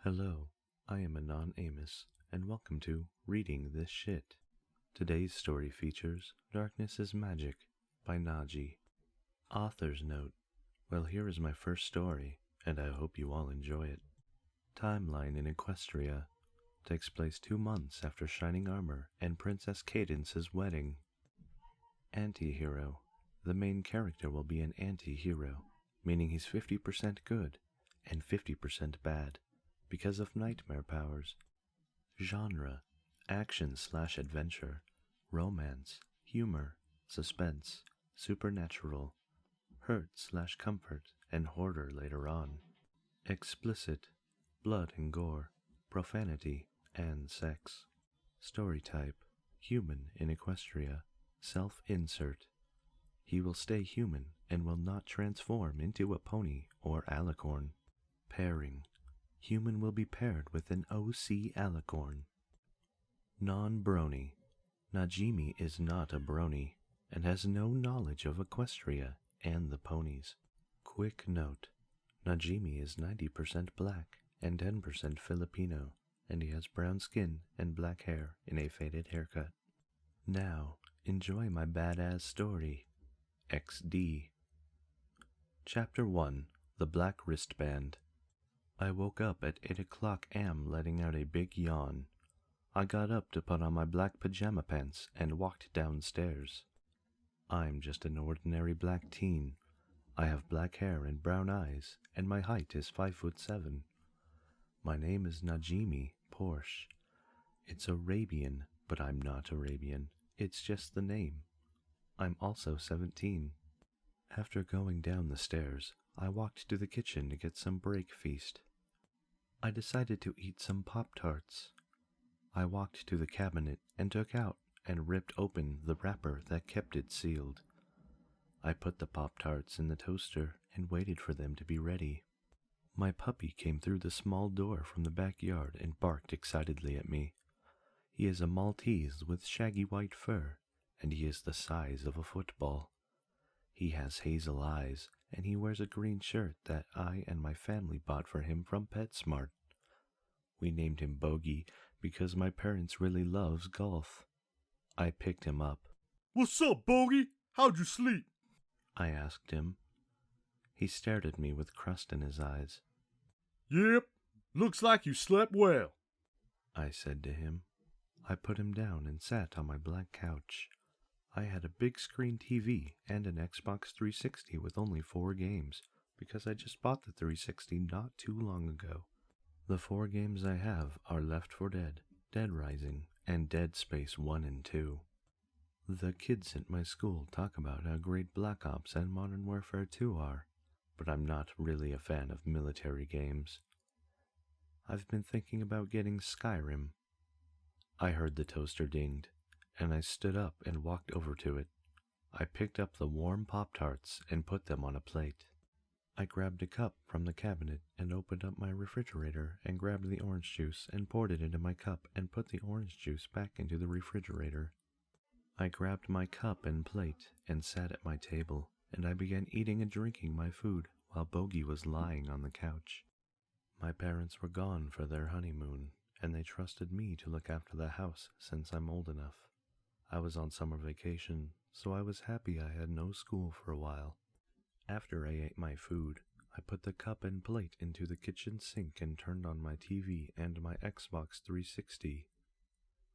Hello, I am Anon Amos, and welcome to Reading This Shit. Today's story features Darkness is Magic by Najee. Author's note. Well, here is my first story, and I hope you all enjoy it. Timeline in Equestria takes place 2 months after Shining Armor and Princess Cadence's wedding. Anti-hero. The main character will be an anti-hero, meaning he's 50% good and 50% bad because of nightmare powers. Genre: action/adventure, romance, humor, suspense, supernatural, hurt/comfort, and horror later on. Explicit: blood and gore, profanity, and sex. Story type: human in Equestria, self-insert. He will stay human and will not transform into a pony or alicorn. Pairing: human will be paired with an OC alicorn. Non-brony. Najee is not a brony and has no knowledge of Equestria and the ponies. Quick note: Najee is 90% black and 10% Filipino, and he has brown skin and black hair in a faded haircut. Now, enjoy my badass story. XD. Chapter 1: The Black Wristband. I woke up at 8 o'clock am letting out a big yawn. I got up to put on my black pajama pants and walked downstairs. I'm just an ordinary black teen. I have black hair and brown eyes, and my height is 5'7". My name is Najee Porsche. It's Arabian, but I'm not Arabian. It's just the name. I'm also 17. After going down the stairs, I walked to the kitchen to get some break feast. I decided to eat some Pop-Tarts. I walked to the cabinet and took out and ripped open the wrapper that kept it sealed. I put the Pop-Tarts in the toaster and waited for them to be ready. My puppy came through the small door from the backyard and barked excitedly at me. He is a Maltese with shaggy white fur, and he is the size of a football. He has hazel eyes, and he wears a green shirt that I and my family bought for him from PetSmart. We named him Bogey because my parents really loves golf. I picked him up. "What's up, Bogey? How'd you sleep?" I asked him. He stared at me with crust in his eyes. "Yep, looks like you slept well," I said to him. I put him down and sat on my black couch. I had a big screen TV and an Xbox 360 with only 4 games, because I just bought the 360 not too long ago. The 4 games I have are Left 4 Dead, Dead Rising, and Dead Space 1 and 2. The kids at my school talk about how great Black Ops and Modern Warfare 2 are, but I'm not really a fan of military games. I've been thinking about getting Skyrim. I heard the toaster dinged, and I stood up and walked over to it. I picked up the warm Pop-Tarts and put them on a plate. I grabbed a cup from the cabinet and opened up my refrigerator and grabbed the orange juice and poured it into my cup and put the orange juice back into the refrigerator. I grabbed my cup and plate and sat at my table, and I began eating and drinking my food while Bogey was lying on the couch. My parents were gone for their honeymoon, and they trusted me to look after the house since I'm old enough. I was on summer vacation, so I was happy I had no school for a while. After I ate my food, I put the cup and plate into the kitchen sink and turned on my TV and my Xbox 360.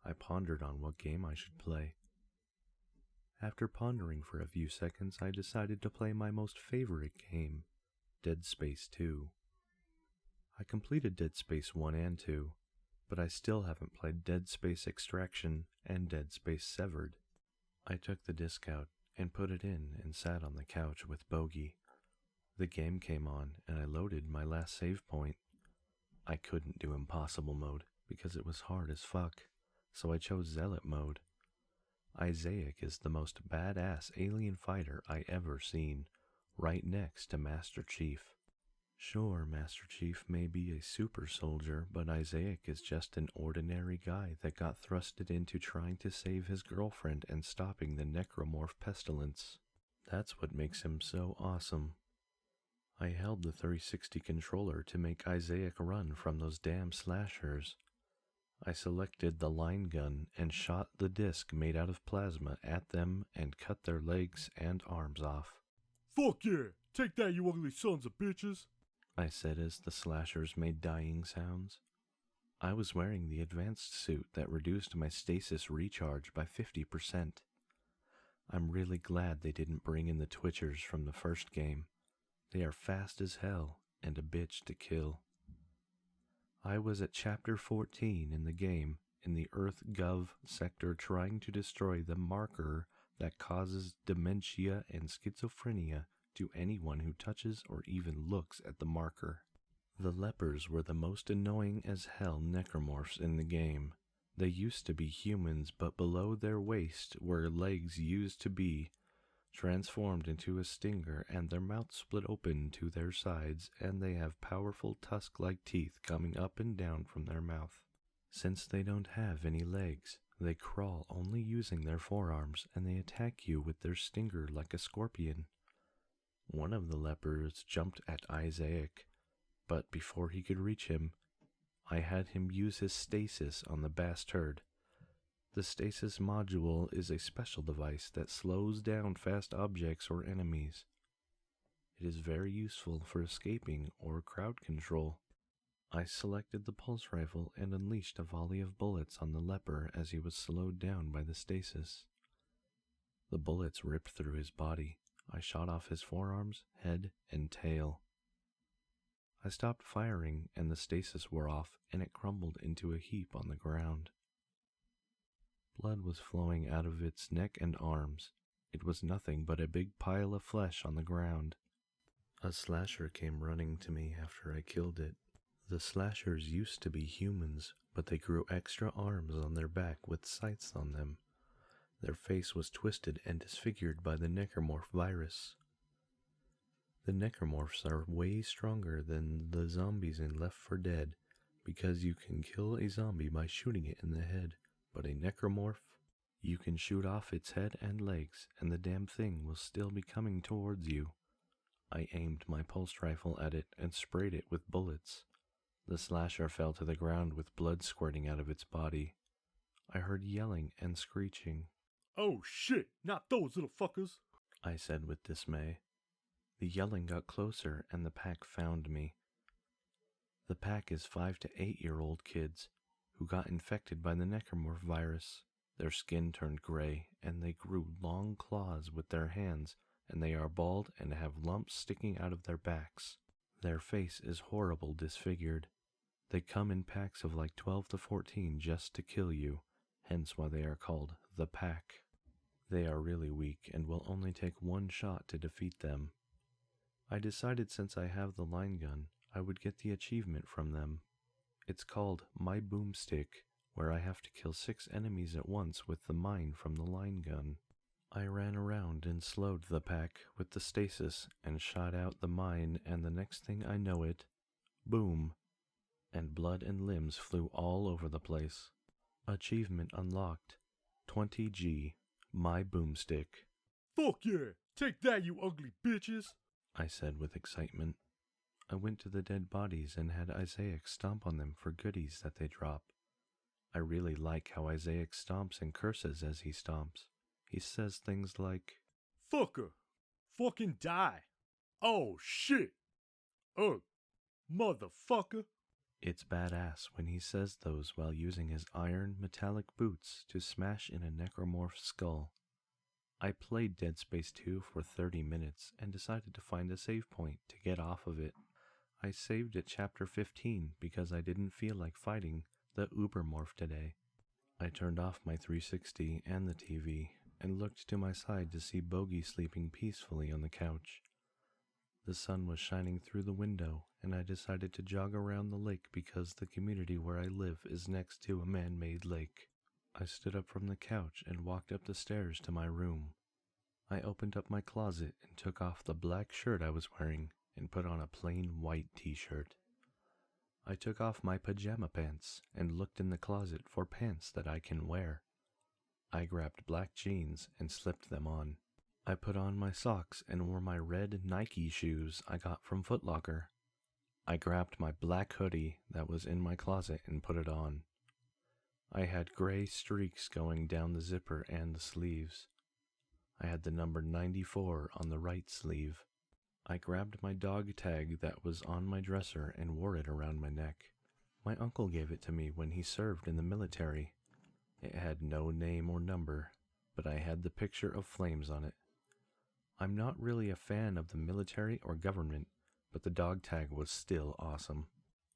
I pondered on what game I should play. After pondering for a few seconds, I decided to play my most favorite game, Dead Space 2. I completed Dead Space 1 and 2, but I still haven't played Dead Space Extraction and Dead Space Severed. I took the disc out and put it in and sat on the couch with Bogey. The game came on and I loaded my last save point. I couldn't do Impossible mode because it was hard as fuck, so I chose Zealot mode. Isaac is the most badass alien fighter I ever seen, right next to Master Chief. Sure, Master Chief may be a super soldier, but Isaac is just an ordinary guy that got thrusted into trying to save his girlfriend and stopping the necromorph pestilence. That's what makes him so awesome. I held the 360 controller to make Isaac run from those damn slashers. I selected the line gun and shot the disc made out of plasma at them and cut their legs and arms off. Fuck yeah! Take that, you ugly sons of bitches! I said as the slashers made dying sounds. I was wearing the advanced suit that reduced my stasis recharge by 50%. I'm really glad they didn't bring in the Twitchers from the first game. They are fast as hell and a bitch to kill. I was at Chapter 14 in the game, in the Earth Gov sector, trying to destroy the marker that causes dementia and schizophrenia to anyone who touches or even looks at the marker. The lepers were the most annoying as hell necromorphs in the game. They used to be humans, but below their waist, where legs used to be, transformed into a stinger, and their mouths split open to their sides, and they have powerful tusk-like teeth coming up and down from their mouth. Since they don't have any legs, they crawl only using their forearms, and they attack you with their stinger like a scorpion. One of the lepers jumped at Isaac, but before he could reach him, I had him use his stasis on the bastard. The stasis module is a special device that slows down fast objects or enemies. It is very useful for escaping or crowd control. I selected the pulse rifle and unleashed a volley of bullets on the leper as he was slowed down by the stasis. The bullets ripped through his body. I shot off his forearms, head, and tail. I stopped firing and the stasis wore off and it crumbled into a heap on the ground. Blood was flowing out of its neck and arms. It was nothing but a big pile of flesh on the ground. A slasher came running to me after I killed it. The slashers used to be humans, but they grew extra arms on their back with sights on them. Their face was twisted and disfigured by the necromorph virus. The necromorphs are way stronger than the zombies in Left 4 Dead, because you can kill a zombie by shooting it in the head, but a necromorph, you can shoot off its head and legs, and the damn thing will still be coming towards you. I aimed my pulse rifle at it and sprayed it with bullets. The slasher fell to the ground with blood squirting out of its body. I heard yelling and screeching. Oh shit, not those little fuckers! I said with dismay. The yelling got closer and the pack found me. The pack is 5 to 8-year-old kids who got infected by the necromorph virus. Their skin turned gray and they grew long claws with their hands, and they are bald and have lumps sticking out of their backs. Their face is horrible disfigured. They come in packs of like 12 to 14 just to kill you, hence why they are called the pack. They are really weak and will only take one shot to defeat them. I decided since I have the line gun, I would get the achievement from them. It's called My Boomstick, where I have to kill 6 enemies at once with the mine from the line gun. I ran around and slowed the pack with the stasis and shot out the mine, and the next thing I know it, boom, and blood and limbs flew all over the place. Achievement unlocked. 20G, My Boomstick. Fuck yeah! Take that, you ugly bitches! I said with excitement. I went to the dead bodies and had Isaac stomp on them for goodies that they drop. I really like how Isaac stomps and curses as he stomps. He says things like, Fucker! Fucking die! Oh shit! Ugh! Motherfucker! It's badass when he says those while using his iron metallic boots to smash in a necromorph's skull. I played Dead Space 2 for 30 minutes and decided to find a save point to get off of it. I saved at Chapter 15 because I didn't feel like fighting the Ubermorph today. I turned off my 360 and the TV and looked to my side to see Bogey sleeping peacefully on the couch. The sun was shining through the window, and I decided to jog around the lake because the community where I live is next to a man-made lake. I stood up from the couch and walked up the stairs to my room. I opened up my closet and took off the black shirt I was wearing and put on a plain white t-shirt. I took off my pajama pants and looked in the closet for pants that I can wear. I grabbed black jeans and slipped them on. I put on my socks and wore my red Nike shoes I got from Foot Locker. I grabbed my black hoodie that was in my closet and put it on. I had gray streaks going down the zipper and the sleeves. I had the number 94 on the right sleeve. I grabbed my dog tag that was on my dresser and wore it around my neck. My uncle gave it to me when he served in the military. It had no name or number, but I had the picture of flames on it. I'm not really a fan of the military or government, but the dog tag was still awesome.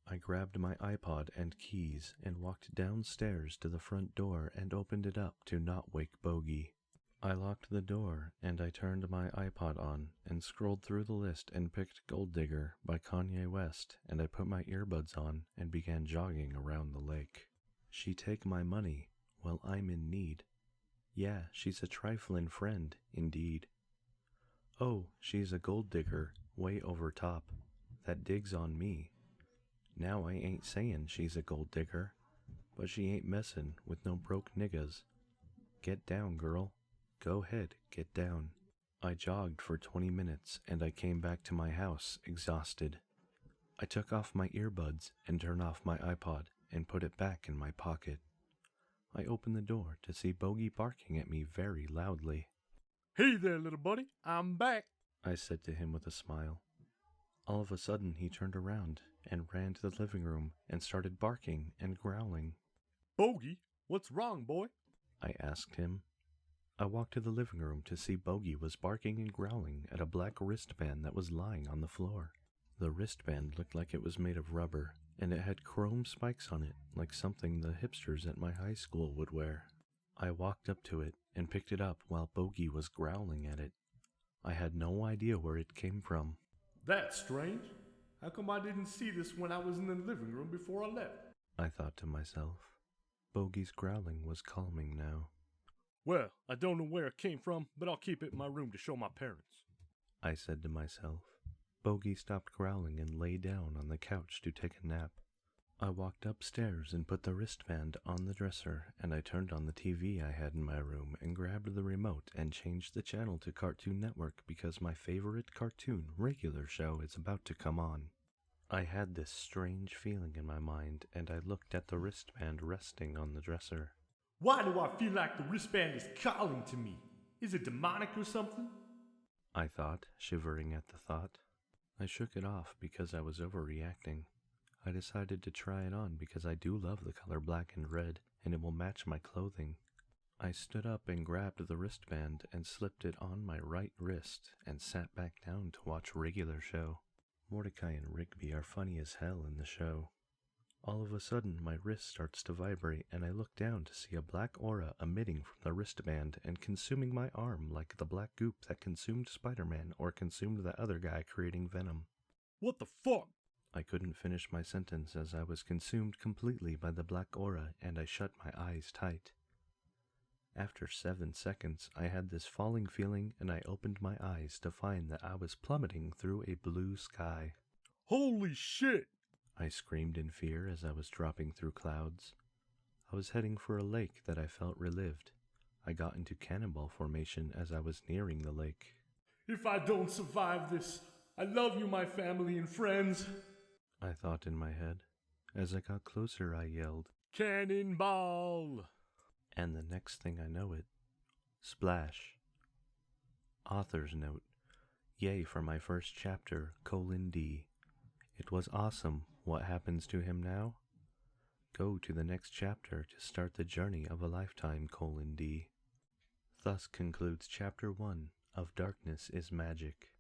I grabbed my iPod and keys and walked downstairs to the front door and opened it up to not wake Bogey. I locked the door and I turned my iPod on and scrolled through the list and picked Gold Digger by Kanye West, and I put my earbuds on and began jogging around the lake. She take my money while I'm in need. Yeah, she's a triflin' friend, indeed. Oh, she's a gold digger, way over top, that digs on me. Now I ain't sayin' she's a gold digger, but she ain't messin' with no broke niggas. Get down, girl. Go ahead, get down. I jogged for 20 minutes and I came back to my house exhausted. I took off my earbuds and turned off my iPod and put it back in my pocket. I opened the door to see Bogey barking at me very loudly. Hey there, little buddy, I'm back, I said to him with a smile. All of a sudden he turned around and ran to the living room and started barking and growling. Bogey, what's wrong, boy? I asked him. I walked to the living room to see Bogey was barking and growling at a black wristband that was lying on the floor. The wristband looked like it was made of rubber, and it had chrome spikes on it, like something the hipsters at my high school would wear. I walked up to it and picked it up while Bogey was growling at it. I had no idea where it came from. That's strange. How come I didn't see this when I was in the living room before I left? I thought to myself. Bogey's growling was calming now. Well, I don't know where it came from, but I'll keep it in my room to show my parents, I said to myself. Bogey stopped growling and lay down on the couch to take a nap. I walked upstairs and put the wristband on the dresser, and I turned on the TV I had in my room and grabbed the remote and changed the channel to Cartoon Network because my favorite cartoon regular show is about to come on. I had this strange feeling in my mind, and I looked at the wristband resting on the dresser. Why do I feel like the wristband is calling to me? Is it demonic or something? I thought, shivering at the thought. I shook it off because I was overreacting. I decided to try it on because I do love the color black and red, and it will match my clothing. I stood up and grabbed the wristband and slipped it on my right wrist and sat back down to watch regular show. Mordecai and Rigby are funny as hell in the show. All of a sudden, my wrist starts to vibrate, and I look down to see a black aura emitting from the wristband and consuming my arm like the black goop that consumed Spider-Man or consumed that other guy creating Venom. What the fuck? I couldn't finish my sentence as I was consumed completely by the black aura, and I shut my eyes tight. After 7 seconds, I had this falling feeling, and I opened my eyes to find that I was plummeting through a blue sky. Holy shit! I screamed in fear as I was dropping through clouds. I was heading for a lake that I felt relived. I got into cannonball formation as I was nearing the lake. If I don't survive this, I love you, my family and friends, I thought in my head. As I got closer, I yelled, Cannonball! And the next thing I know it, splash. Author's note. Yay for my first chapter, :D. It was awesome. What happens to him now? Go to the next chapter to start the journey of a lifetime, :D. Thus concludes Chapter 1 of Darkness is Magic.